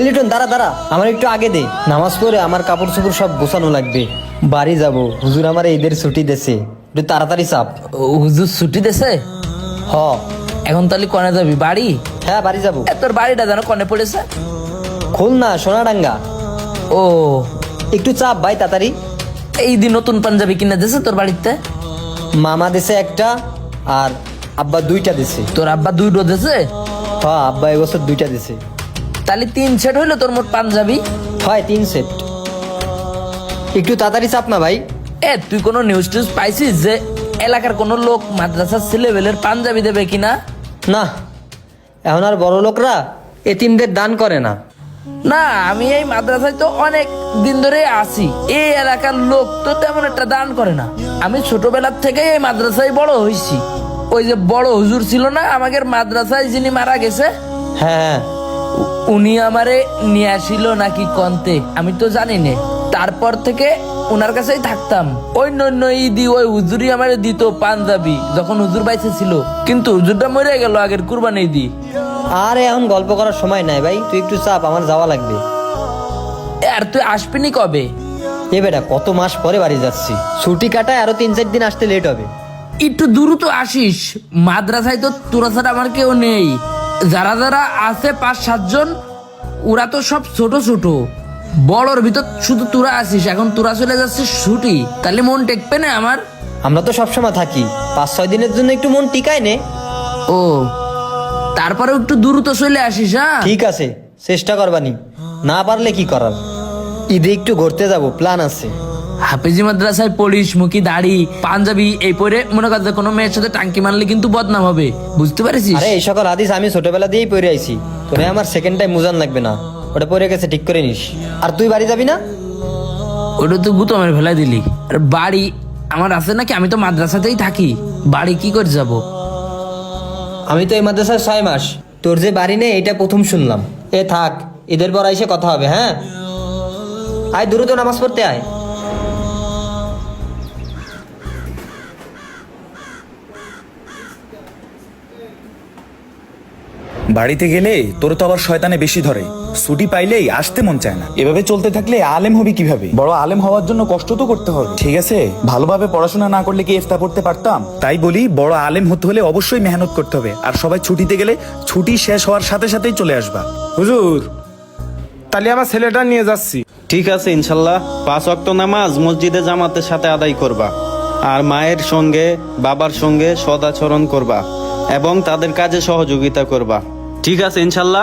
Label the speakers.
Speaker 1: লিটন দাঁড়া দাঁড়া, আমার একটু আগে দে। নামাজ পড়ে আমার কাপড় চোপড় সব গোছানো লাগবে, বাড়ি যাব। হুজুর আমার ঈদের ছুটি দেছে, একটু তাড়াতাড়ি চাপ।
Speaker 2: হুজুর ছুটি দেছে?
Speaker 1: হ।
Speaker 2: এখন তাহলে কনে যাবি? বাড়ি?
Speaker 1: হ্যাঁ বাড়ি যাব।
Speaker 2: তোর বাড়িটা যেন কনে পড়েছে?
Speaker 1: খুলনা সোনাডাঙ্গা।
Speaker 2: ও,
Speaker 1: একটু চাপ ভাই তাড়াতাড়ি।
Speaker 2: এই দিন নতুন পাঞ্জাবি কিনে দিছে তোর বাড়িতে?
Speaker 1: মামা দেছে একটা, আর আব্বা দুইটা দিছে।
Speaker 2: তোর আব্বা দুইটো দিছে?
Speaker 1: হ্যাঁ আব্বা এবছর দুইটা দিছে।
Speaker 2: তাহলে 3 সেট হইলো তোর মোট পাঞ্জাবি?
Speaker 1: হয় 3 সেট। একটু তাড়াতাড়ি চাপ না ভাই।
Speaker 2: তুই কোনো নিউজ টিউজ পাইছিস যে এলাকার কোনো লোক মাদ্রাসার ছেলেবেলের পাঞ্জাবি দেবে কিনা?
Speaker 1: না, এখন আর বড় লোকরা এতিমদের দান করে না।
Speaker 2: না, আমি এই মাদ্রাসায় তো অনেক দিন ধরে আছি, এই এলাকার লোক তো তেমন একটা দান করে না। আমি ছোটবেলার থেকে এই মাদ্রাসায় বড় হয়েছি। ওই যে বড় হুজুর ছিল না আমাদের মাদ্রাসায়, যিনি মারা গেছে,
Speaker 1: হ্যাঁ
Speaker 2: উনি আমারে নিয়ে আসিল নাকি কন্তে, আমি তো জানি না। তারপর থেকে ওনার কাছেই থাকতাম। ওই নন্য ঈদি ওই হুজুরি আমারে দিত পাঞ্জাবি যখন হুজুর বাইসে ছিল, কিন্তু হুজুরটা মরে গেল আগের কুরবানি ঈদি।
Speaker 1: আর এখন গল্প করার সময় নাই ভাই, তুই একটু চাপ, আমার যাওয়া লাগবে।
Speaker 2: আর তুই আসবিনি কবে?
Speaker 1: এ বেটা কত মাস পরে বাড়ি যাচ্ছি, ছুটি কাটায় আরো 3-4 দিন আসতে লেট হবে।
Speaker 2: একটু দ্রুত আসিস, মাদ্রাসায় তো তোরা ছাড়া আমার কেউ নেই। যারা যারা আছে 5-7 জন, ওরা তো সব ছোট ছোট। বড়র ভিতর শুধু তোরা আসিস, এখন তোরা চলে যাচ্ছিস ছুটি, তাহলে মন টেকবে না আমার?
Speaker 1: আমরা তো সবসময় থাকি, 5-6 দিনের জন্য একটু মন টিকায় নে।
Speaker 2: ও, তারপরে একটু দ্রুত চলে আসিস। হ্যাঁ
Speaker 1: ঠিক আছে, চেষ্টা করবানি, না পারলে কি করার। ঈদে একটু ঘুরতে যাব, প্ল্যান আছে।
Speaker 2: হাফেজি মাদ্রাসায় পড়িস, মুখি দাড়ি পাঞ্জাবি এই পরে মনে কর যে কোনো মেয়ের সাথে টাঙ্কি মারলে কিন্তু বদনাম হবে, বুঝতে পারিস?
Speaker 1: আরে এই সকল হাদিস আমি ছোটবেলা দিয়েই পড়ে আইছি, তোরে আমার সেকেন্ড টাইম মুজান লাগবে না, ওটা পড়ে গেছে ঠিক করে নিস। আর তুই বাড়ি যাবি না?
Speaker 2: ওটা তো গুতো আমার ফেলাই দিলি। আর বাড়ি আমার আছে নাকি? আমি তো মাদ্রাসাতেই থাকি, বাড়ি কি করে যাব?
Speaker 1: আমি তো এই মাদ্রাসায় 6 মাস, তোর যে বাড়ি নেই এটা প্রথম শুনলাম। এ থাক, ঈদের পর এসে কথা হবে। হ্যাঁ আয়, দ্রুত নামাজ পড়তে আয়।
Speaker 3: বাড়িতে গেলে তোর তো আবার শয়তানে বেশি ধরে, ছুটি পাইলেই আসতে মন চায় না। এভাবে চলতে থাকলে আলেম হবি কিভাবে? বড় আলেম হওয়ার জন্য কষ্ট তো করতে হবে, ঠিক আছে? ভালোভাবে পড়াশোনা না করলে কি ইফতা পড়তে পারতাম? তাই বলি, বড় আলেম হতে হলে অবশ্যই মেহনত করতে হবে। আর সবাই ছুটিতে গেলে ছুটি শেষ হওয়ার সাথে সাথেই চলে আসবা।
Speaker 4: হুজুর, তাহলে আমার ছেলেটা নিয়ে যাচ্ছি।
Speaker 5: ঠিক আছে, ইনশাল্লাহ 5 ওয়াক্ত নামাজ মসজিদে জামাতের সাথে আদায় করবা, আর মায়ের সঙ্গে বাবার সঙ্গে সদাচরণ করবা এবং তাদের কাজে সহযোগিতা করবা। ঠিক আছে ইনশাল্লাহ।